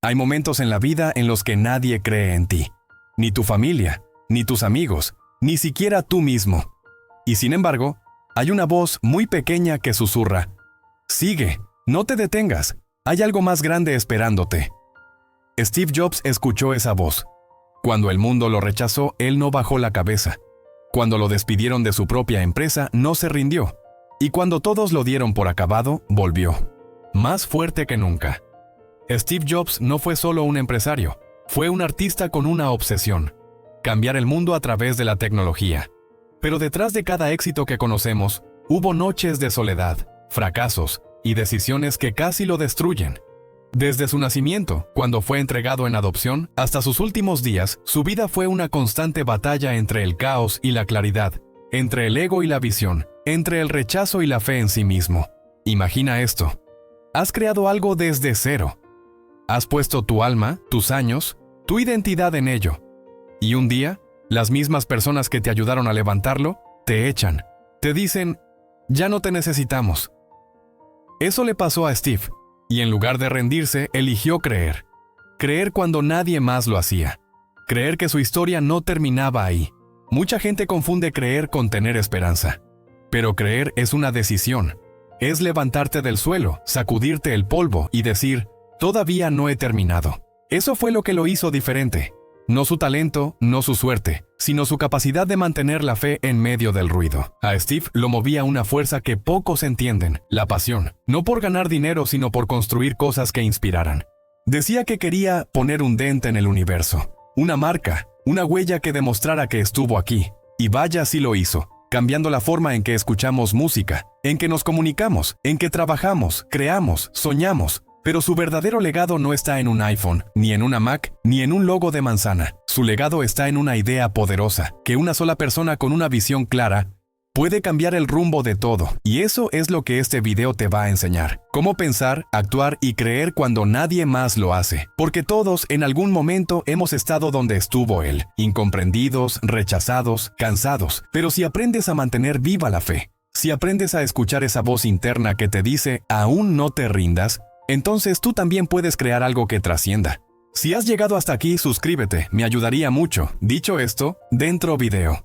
Hay momentos en la vida en los que nadie cree en ti. Ni tu familia, ni tus amigos, ni siquiera tú mismo. Y sin embargo, hay una voz muy pequeña que susurra: sigue, no te detengas, hay algo más grande esperándote. Steve Jobs escuchó esa voz. Cuando el mundo lo rechazó, él no bajó la cabeza. Cuando lo despidieron de su propia empresa, no se rindió. Y cuando todos lo dieron por acabado, volvió. Más fuerte que nunca. Steve Jobs no fue solo un empresario, fue un artista con una obsesión: cambiar el mundo a través de la tecnología. Pero detrás de cada éxito que conocemos, hubo noches de soledad, fracasos y decisiones que casi lo destruyen. Desde su nacimiento, cuando fue entregado en adopción, hasta sus últimos días, su vida fue una constante batalla entre el caos y la claridad, entre el ego y la visión, entre el rechazo y la fe en sí mismo. Imagina esto. Has creado algo desde cero. Has puesto tu alma, tus años, tu identidad en ello. Y un día, las mismas personas que te ayudaron a levantarlo, te echan. Te dicen: ya no te necesitamos. Eso le pasó a Steve. Y en lugar de rendirse, eligió creer. Creer cuando nadie más lo hacía. Creer que su historia no terminaba ahí. Mucha gente confunde creer con tener esperanza. Pero creer es una decisión. Es levantarte del suelo, sacudirte el polvo y decir: todavía no he terminado. Eso fue lo que lo hizo diferente. No su talento, no su suerte, sino su capacidad de mantener la fe en medio del ruido. A Steve lo movía una fuerza que pocos entienden: la pasión. No por ganar dinero, sino por construir cosas que inspiraran. Decía que quería poner un dente en el universo, una marca, una huella que demostrara que estuvo aquí. Y vaya si lo hizo, cambiando la forma en que escuchamos música, en que nos comunicamos, en que trabajamos, creamos, soñamos. Pero su verdadero legado no está en un iPhone, ni en una Mac, ni en un logo de manzana. Su legado está en una idea poderosa, que una sola persona con una visión clara puede cambiar el rumbo de todo. Y eso es lo que este video te va a enseñar. Cómo pensar, actuar y creer cuando nadie más lo hace. Porque todos en algún momento hemos estado donde estuvo él. Incomprendidos, rechazados, cansados. Pero si aprendes a mantener viva la fe, si aprendes a escuchar esa voz interna que te dice: aún no te rindas, entonces tú también puedes crear algo que trascienda. Si has llegado hasta aquí, suscríbete, me ayudaría mucho. Dicho esto, dentro video.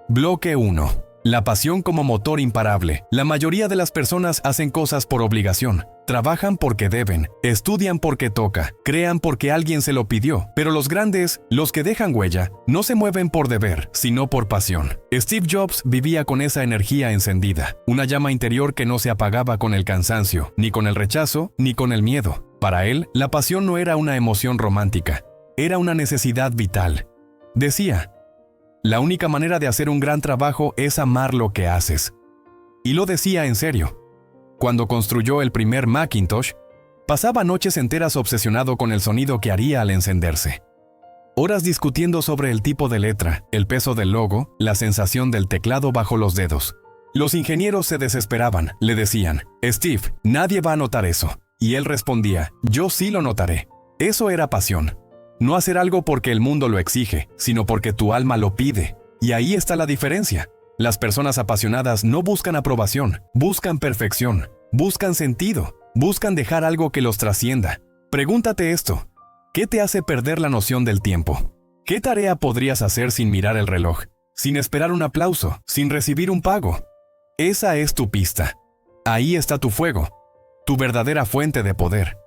Bloque 1. La pasión como motor imparable. La mayoría de las personas hacen cosas por obligación. Trabajan porque deben, estudian porque toca, crean porque alguien se lo pidió. Pero los grandes, los que dejan huella, no se mueven por deber, sino por pasión. Steve Jobs vivía con esa energía encendida, una llama interior que no se apagaba con el cansancio, ni con el rechazo, ni con el miedo. Para él, la pasión no era una emoción romántica, era una necesidad vital. Decía: la única manera de hacer un gran trabajo es amar lo que haces. Y lo decía en serio. Cuando construyó el primer Macintosh, pasaba noches enteras obsesionado con el sonido que haría al encenderse. Horas discutiendo sobre el tipo de letra, el peso del logo, la sensación del teclado bajo los dedos. Los ingenieros se desesperaban, le decían: Steve, nadie va a notar eso. Y él respondía: yo sí lo notaré. Eso era pasión. No hacer algo porque el mundo lo exige, sino porque tu alma lo pide. Y ahí está la diferencia. Las personas apasionadas no buscan aprobación, buscan perfección, buscan sentido, buscan dejar algo que los trascienda. Pregúntate esto: ¿qué te hace perder la noción del tiempo? ¿Qué tarea podrías hacer sin mirar el reloj, sin esperar un aplauso, sin recibir un pago? Esa es tu pista. Ahí está tu fuego, tu verdadera fuente de poder.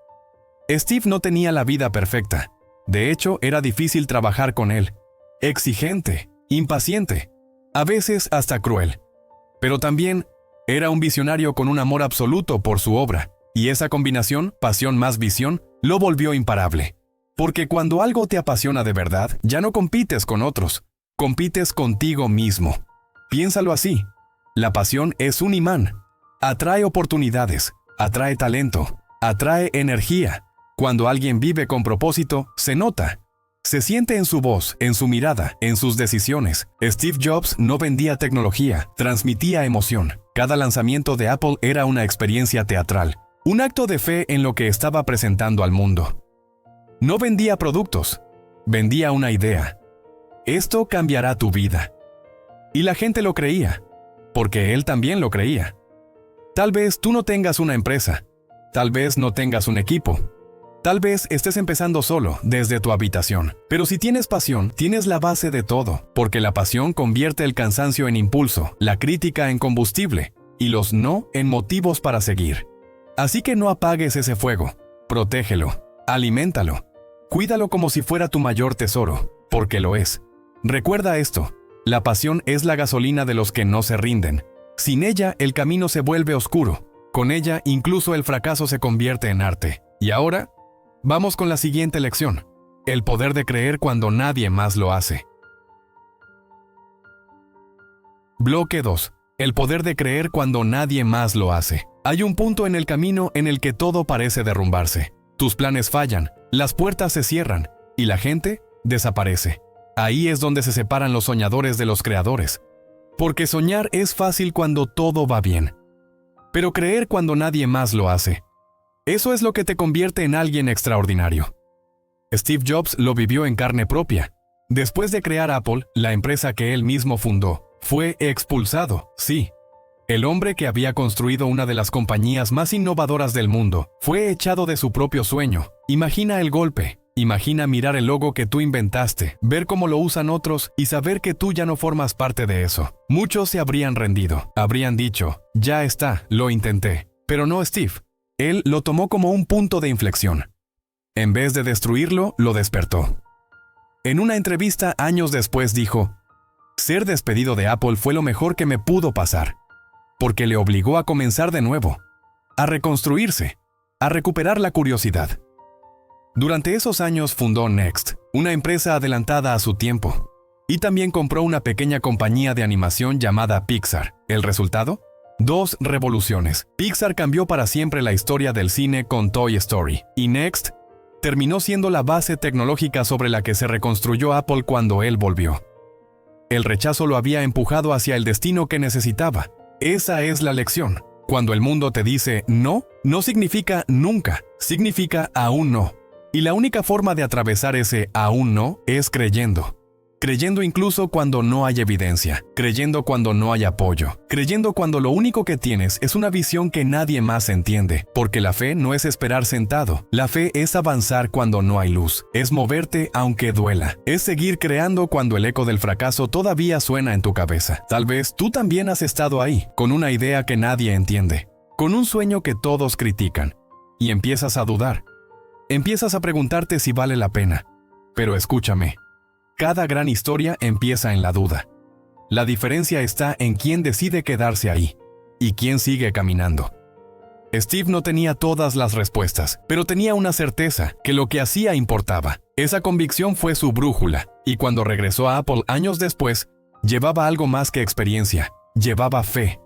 Steve no tenía la vida perfecta. De hecho, era difícil trabajar con él. Exigente, impaciente, a veces hasta cruel. Pero también era un visionario con un amor absoluto por su obra. Y esa combinación, pasión más visión, lo volvió imparable. Porque cuando algo te apasiona de verdad, ya no compites con otros, compites contigo mismo. Piénsalo así: la pasión es un imán. Atrae oportunidades, atrae talento, atrae energía. Cuando alguien vive con propósito, se nota. Se siente en su voz, en su mirada, en sus decisiones. Steve Jobs no vendía tecnología, transmitía emoción. Cada lanzamiento de Apple era una experiencia teatral, un acto de fe en lo que estaba presentando al mundo. No vendía productos, vendía una idea. Esto cambiará tu vida. Y la gente lo creía, porque él también lo creía. Tal vez tú no tengas una empresa, Tal vez no tengas un equipo. Tal vez estés empezando solo, desde tu habitación. Pero si tienes pasión, tienes la base de todo, porque la pasión convierte el cansancio en impulso, la crítica en combustible, y los no en motivos para seguir. Así que no apagues ese fuego. Protégelo, aliméntalo, cuídalo como si fuera tu mayor tesoro, porque lo es. Recuerda esto, la pasión es la gasolina de los que no se rinden. Sin ella, el camino se vuelve oscuro. Con ella, incluso el fracaso se convierte en arte. Y ahora, vamos con la siguiente lección. El poder de creer cuando nadie más lo hace. Bloque 2. El poder de creer cuando nadie más lo hace. Hay un punto en el camino en el que todo parece derrumbarse. Tus planes fallan, las puertas se cierran y la gente desaparece. Ahí es donde se separan los soñadores de los creadores. Porque soñar es fácil cuando todo va bien. Pero creer cuando nadie más lo hace. Eso es lo que te convierte en alguien extraordinario. Steve Jobs lo vivió en carne propia. Después de crear Apple, la empresa que él mismo fundó, fue expulsado, sí. El hombre que había construido una de las compañías más innovadoras del mundo, fue echado de su propio sueño. Imagina el golpe. Imagina mirar el logo que tú inventaste, ver cómo lo usan otros y saber que tú ya no formas parte de eso. Muchos se habrían rendido, habrían dicho, ya está, lo intenté. Pero no Steve. Él lo tomó como un punto de inflexión. En vez de destruirlo, lo despertó. En una entrevista años después dijo, ser despedido de Apple fue lo mejor que me pudo pasar, porque le obligó a comenzar de nuevo, a reconstruirse, a recuperar la curiosidad. Durante esos años fundó Next, una empresa adelantada a su tiempo, y también compró una pequeña compañía de animación llamada Pixar. ¿El resultado? 2 revoluciones. Pixar cambió para siempre la historia del cine con Toy Story, y Next terminó siendo la base tecnológica sobre la que se reconstruyó Apple cuando él volvió. El rechazo lo había empujado hacia el destino que necesitaba. Esa es la lección. Cuando el mundo te dice no, no significa nunca, significa aún no. Y la única forma de atravesar ese aún no es creyendo. Creyendo incluso cuando no hay evidencia, creyendo cuando no hay apoyo, creyendo cuando lo único que tienes es una visión que nadie más entiende, porque la fe no es esperar sentado, la fe es avanzar cuando no hay luz, es moverte aunque duela, es seguir creando cuando el eco del fracaso todavía suena en tu cabeza. Tal vez tú también has estado ahí, con una idea que nadie entiende, con un sueño que todos critican, y empiezas a dudar, empiezas a preguntarte si vale la pena. Pero escúchame. Cada gran historia empieza en la duda. La diferencia está en quién decide quedarse ahí y quién sigue caminando. Steve no tenía todas las respuestas, pero tenía una certeza, que lo que hacía importaba. Esa convicción fue su brújula, y cuando regresó a Apple años después, llevaba algo más que experiencia, llevaba fe.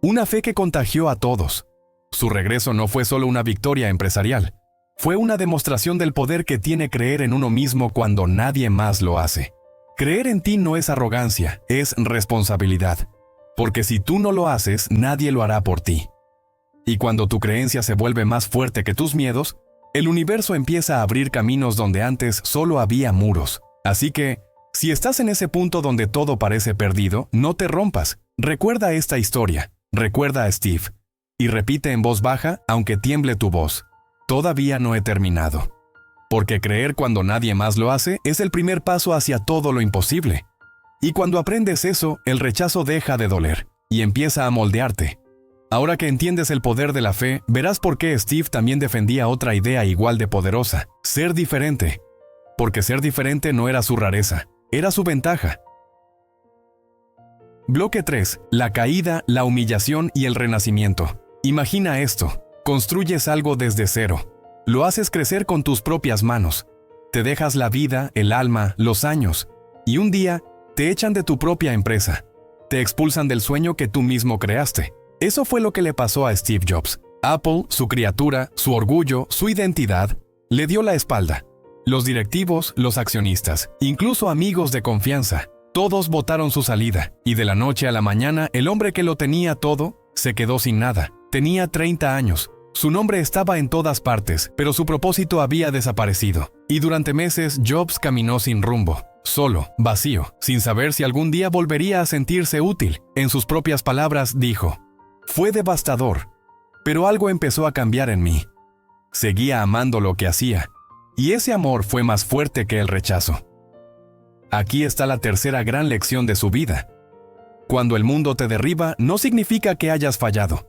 Una fe que contagió a todos. Su regreso no fue solo una victoria empresarial, fue una demostración del poder que tiene creer en uno mismo cuando nadie más lo hace. Creer en ti no es arrogancia, es responsabilidad. Porque si tú no lo haces, nadie lo hará por ti. Y cuando tu creencia se vuelve más fuerte que tus miedos, el universo empieza a abrir caminos donde antes solo había muros. Así que, si estás en ese punto donde todo parece perdido, no te rompas. Recuerda esta historia, recuerda a Steve. Y repite en voz baja, aunque tiemble tu voz. Todavía no he terminado. Porque creer cuando nadie más lo hace es el primer paso hacia todo lo imposible. Y cuando aprendes eso, el rechazo deja de doler y empieza a moldearte. Ahora que entiendes el poder de la fe, verás por qué Steve también defendía otra idea igual de poderosa: ser diferente. Porque ser diferente no era su rareza, era su ventaja. Bloque 3. La caída, la humillación y el renacimiento. Imagina esto. Construyes algo desde cero. Lo haces crecer con tus propias manos. Te dejas la vida, el alma, los años. Y un día, te echan de tu propia empresa. Te expulsan del sueño que tú mismo creaste. Eso fue lo que le pasó a Steve Jobs. Apple, su criatura, su orgullo, su identidad, le dio la espalda. Los directivos, los accionistas, incluso amigos de confianza, todos votaron su salida. Y de la noche a la mañana, el hombre que lo tenía todo, se quedó sin nada. Tenía 30 años. Su nombre estaba en todas partes, pero su propósito había desaparecido. Y durante meses, Jobs caminó sin rumbo, solo, vacío, sin saber si algún día volvería a sentirse útil. En sus propias palabras dijo, fue devastador, Pero algo empezó a cambiar en mí. Seguía amando lo que hacía, y ese amor fue más fuerte que el rechazo. Aquí está la tercera gran lección de su vida. Cuando el mundo te derriba, no significa que hayas fallado.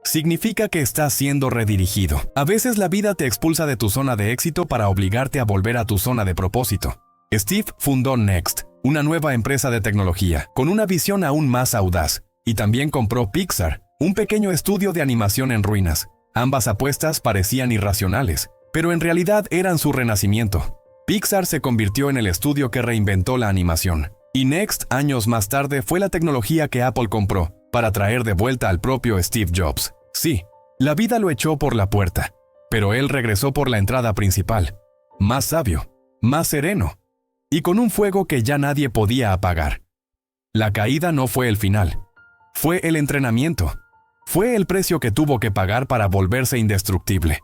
Significa que estás siendo redirigido. A veces la vida te expulsa de tu zona de éxito para obligarte a volver a tu zona de propósito. Steve fundó Next, una nueva empresa de tecnología, con una visión aún más audaz, y también compró Pixar, un pequeño estudio de animación en ruinas. Ambas apuestas parecían irracionales, pero en realidad eran su renacimiento. Pixar se convirtió en el estudio que reinventó la animación, y Next, años más tarde, fue la tecnología que Apple compró para traer de vuelta al propio Steve Jobs. Sí, la vida lo echó por la puerta, pero él regresó por la entrada principal, más sabio, más sereno, y con un fuego que ya nadie podía apagar. La caída no fue el final, fue el entrenamiento, fue el precio que tuvo que pagar para volverse indestructible.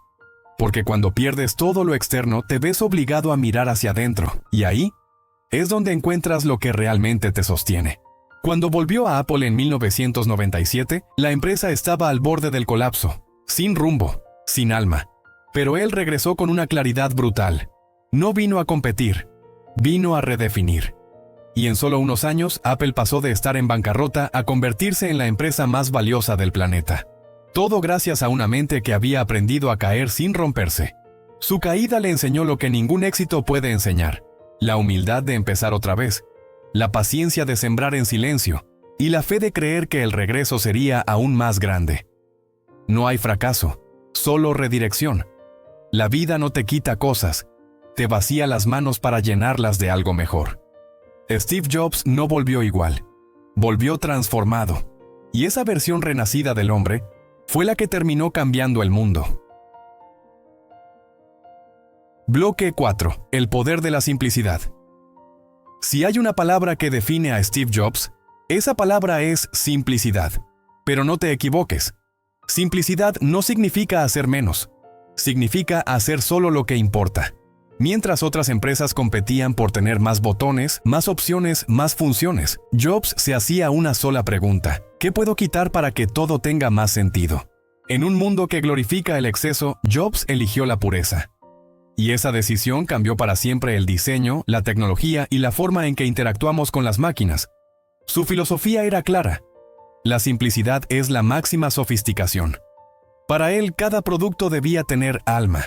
Porque cuando pierdes todo lo externo, te ves obligado a mirar hacia adentro, y ahí es donde encuentras lo que realmente te sostiene. Cuando volvió a Apple en 1997, la empresa estaba al borde del colapso, sin rumbo, sin alma. Pero él regresó con una claridad brutal. No vino a competir, vino a redefinir. Y en solo unos años, Apple pasó de estar en bancarrota a convertirse en la empresa más valiosa del planeta. Todo gracias a una mente que había aprendido a caer sin romperse. Su caída le enseñó lo que ningún éxito puede enseñar: la humildad de empezar otra vez, la paciencia de sembrar en silencio, y la fe de creer que el regreso sería aún más grande. No hay fracaso, solo redirección. La vida no te quita cosas, te vacía las manos para llenarlas de algo mejor. Steve Jobs no volvió igual, volvió transformado, y esa versión renacida del hombre fue la que terminó cambiando el mundo. Bloque 4. El poder de la simplicidad. Si hay una palabra que define a Steve Jobs, esa palabra es simplicidad. Pero no te equivoques. Simplicidad no significa hacer menos. Significa hacer solo lo que importa. Mientras otras empresas competían por tener más botones, más opciones, más funciones, Jobs se hacía una sola pregunta: ¿qué puedo quitar para que todo tenga más sentido? En un mundo que glorifica el exceso, Jobs eligió la pureza. Y esa decisión cambió para siempre el diseño, la tecnología y la forma en que interactuamos con las máquinas. Su filosofía era clara: la simplicidad es la máxima sofisticación. Para él, cada producto debía tener alma.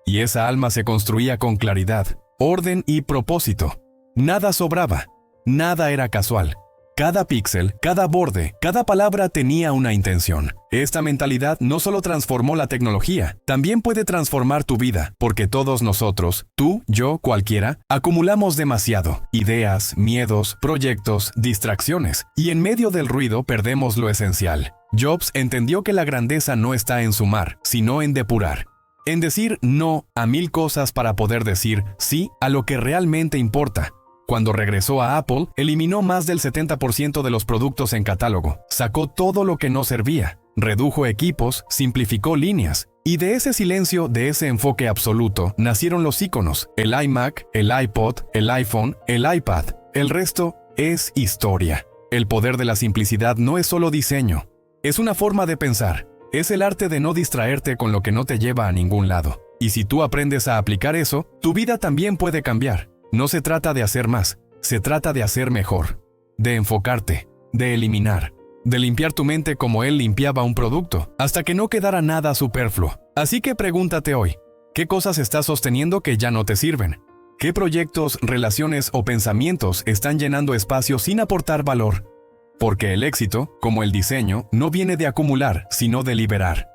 Y esa alma se construía con claridad, orden y propósito. Nada sobraba, nada era casual. Cada píxel, cada borde, cada palabra tenía una intención. Esta mentalidad no solo transformó la tecnología, también puede transformar tu vida, porque todos nosotros, tú, yo, cualquiera, acumulamos demasiado: ideas, miedos, proyectos, distracciones, y en medio del ruido perdemos lo esencial. Jobs entendió que la grandeza no está en sumar, sino en depurar. En decir no a 1000 cosas para poder decir sí a lo que realmente importa. Cuando regresó a Apple, eliminó más del 70% de los productos en catálogo, sacó todo lo que no servía, redujo equipos, simplificó líneas. Y de ese silencio, de ese enfoque absoluto, nacieron los íconos: el iMac, el iPod, el iPhone, el iPad. El resto es historia. El poder de la simplicidad no es solo diseño, es una forma de pensar. Es el arte de no distraerte con lo que no te lleva a ningún lado. Y si tú aprendes a aplicar eso, tu vida también puede cambiar. No se trata de hacer más, se trata de hacer mejor, de enfocarte, de eliminar, de limpiar tu mente como él limpiaba un producto, hasta que no quedara nada superfluo. Así que pregúntate hoy: ¿qué cosas estás sosteniendo que ya no te sirven? ¿Qué proyectos, relaciones o pensamientos están llenando espacio sin aportar valor? Porque el éxito, como el diseño, no viene de acumular, sino de liberar.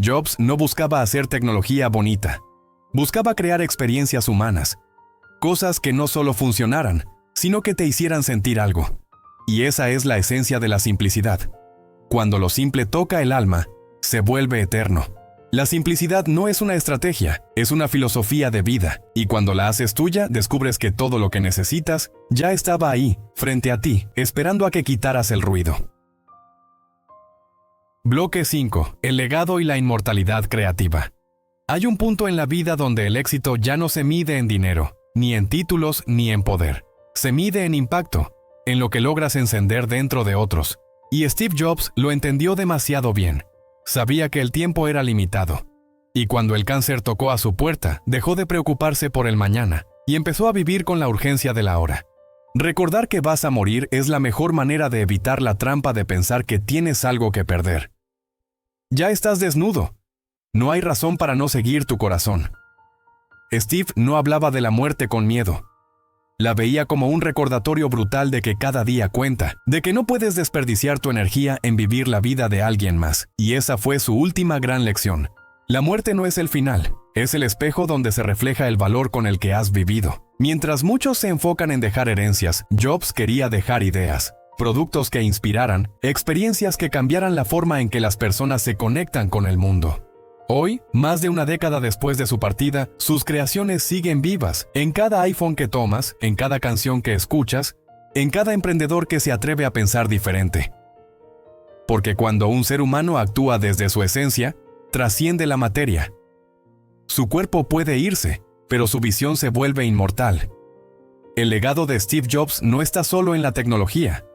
Jobs no buscaba hacer tecnología bonita, buscaba crear experiencias humanas, cosas que no solo funcionaran, sino que te hicieran sentir algo. Y esa es la esencia de la simplicidad. Cuando lo simple toca el alma, se vuelve eterno. La simplicidad no es una estrategia, es una filosofía de vida, y cuando la haces tuya, descubres que todo lo que necesitas ya estaba ahí, frente a ti, esperando a que quitaras el ruido. Bloque 5. El legado y la inmortalidad creativa. Hay un punto en la vida donde el éxito ya no se mide en dinero, ni en títulos, ni en poder. Se mide en impacto, en lo que logras encender dentro de otros. Y Steve Jobs lo entendió demasiado bien. Sabía que el tiempo era limitado. Y cuando el cáncer tocó a su puerta, dejó de preocuparse por el mañana y empezó a vivir con la urgencia de la hora. Recordar que vas a morir es la mejor manera de evitar la trampa de pensar que tienes algo que perder. Ya estás desnudo. No hay razón para no seguir tu corazón. Steve no hablaba de la muerte con miedo. La veía como un recordatorio brutal de que cada día cuenta, de que no puedes desperdiciar tu energía en vivir la vida de alguien más. Y esa fue su última gran lección. La muerte no es el final, es el espejo donde se refleja el valor con el que has vivido. Mientras muchos se enfocan en dejar herencias, Jobs quería dejar ideas, productos que inspiraran, experiencias que cambiaran la forma en que las personas se conectan con el mundo. Hoy, más de una década después de su partida, sus creaciones siguen vivas, en cada iPhone que tomas, en cada canción que escuchas, en cada emprendedor que se atreve a pensar diferente. Porque cuando un ser humano actúa desde su esencia, trasciende la materia. Su cuerpo puede irse, pero su visión se vuelve inmortal. El legado de Steve Jobs no está solo en la tecnología.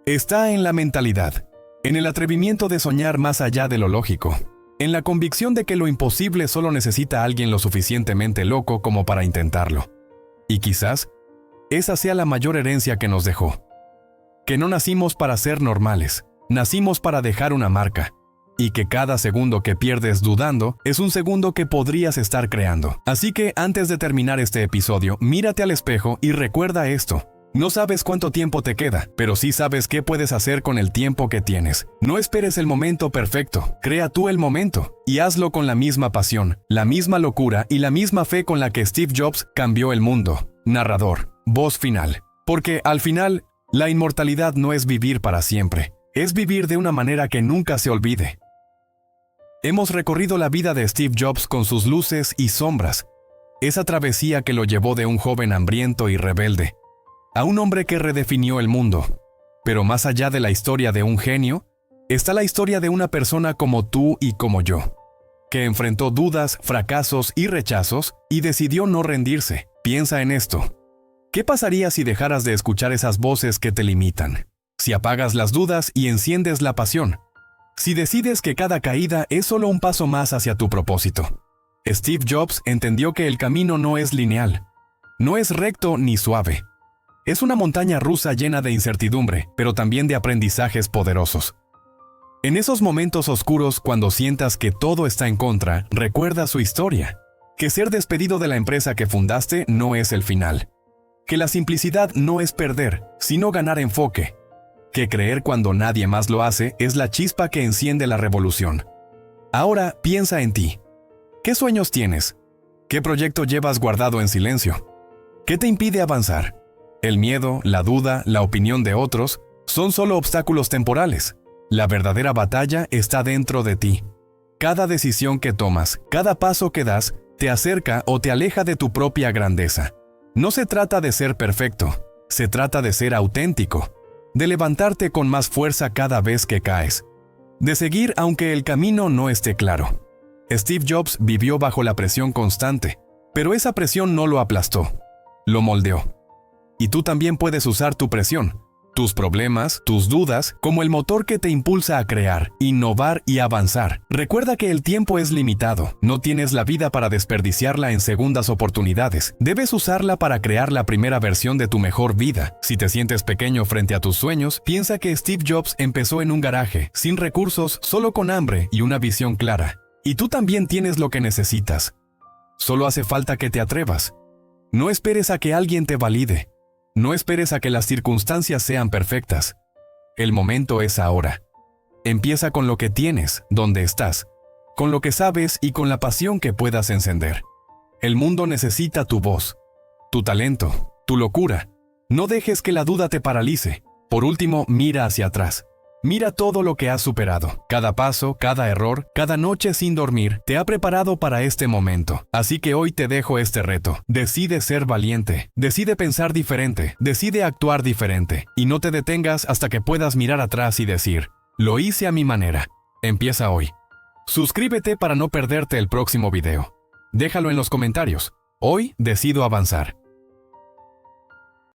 Está en la mentalidad, en el atrevimiento de soñar más allá de lo lógico, en la convicción de que lo imposible solo necesita a alguien lo suficientemente loco como para intentarlo. Y quizás, esa sea la mayor herencia que nos dejó. Que no nacimos para ser normales, nacimos para dejar una marca. Y que cada segundo que pierdes dudando es un segundo que podrías estar creando. Así que antes de terminar este episodio, mírate al espejo y recuerda esto. No sabes cuánto tiempo te queda, pero sí sabes qué puedes hacer con el tiempo que tienes. No esperes el momento perfecto, crea tú el momento y hazlo con la misma pasión, la misma locura y la misma fe con la que Steve Jobs cambió el mundo. Narrador, voz final. Porque al final, la inmortalidad no es vivir para siempre, es vivir de una manera que nunca se olvide. Hemos recorrido la vida de Steve Jobs con sus luces y sombras, esa travesía que lo llevó de un joven hambriento y rebelde a un hombre que redefinió el mundo. Pero más allá de la historia de un genio, está la historia de una persona como tú y como yo, que enfrentó dudas, fracasos y rechazos y decidió no rendirse. Piensa en esto. ¿Qué pasaría si dejaras de escuchar esas voces que te limitan? Si apagas las dudas y enciendes la pasión. Si decides que cada caída es solo un paso más hacia tu propósito. Steve Jobs entendió que el camino no es lineal, no es recto ni suave. Es una montaña rusa llena de incertidumbre, pero también de aprendizajes poderosos. En esos momentos oscuros, cuando sientas que todo está en contra, recuerda su historia. Que ser despedido de la empresa que fundaste no es el final. Que la simplicidad no es perder, sino ganar enfoque. Que creer cuando nadie más lo hace es la chispa que enciende la revolución. Ahora piensa en ti. ¿Qué sueños tienes? ¿Qué proyecto llevas guardado en silencio? ¿Qué te impide avanzar? El miedo, la duda, la opinión de otros son solo obstáculos temporales. La verdadera batalla está dentro de ti. Cada decisión que tomas, cada paso que das, te acerca o te aleja de tu propia grandeza. No se trata de ser perfecto, se trata de ser auténtico. De levantarte con más fuerza cada vez que caes, de seguir aunque el camino no esté claro. Steve Jobs vivió bajo la presión constante, pero esa presión no lo aplastó, lo moldeó. Y tú también puedes usar tu presión, tus problemas, tus dudas, como el motor que te impulsa a crear, innovar y avanzar. Recuerda que el tiempo es limitado. No tienes la vida para desperdiciarla en segundas oportunidades. Debes usarla para crear la primera versión de tu mejor vida. Si te sientes pequeño frente a tus sueños, piensa que Steve Jobs empezó en un garaje, sin recursos, solo con hambre y una visión clara. Y tú también tienes lo que necesitas. Solo hace falta que te atrevas. No esperes a que alguien te valide. No esperes a que las circunstancias sean perfectas. El momento es ahora. Empieza con lo que tienes, donde estás, con lo que sabes y con la pasión que puedas encender. El mundo necesita tu voz, tu talento, tu locura. No dejes que la duda te paralice. Por último, mira hacia atrás. Mira todo lo que has superado. Cada paso, cada error, cada noche sin dormir, te ha preparado para este momento. Así que hoy te dejo este reto. Decide ser valiente. Decide pensar diferente. Decide actuar diferente. Y no te detengas hasta que puedas mirar atrás y decir, lo hice a mi manera. Empieza hoy. Suscríbete para no perderte el próximo video. Déjalo en los comentarios. Hoy decido avanzar.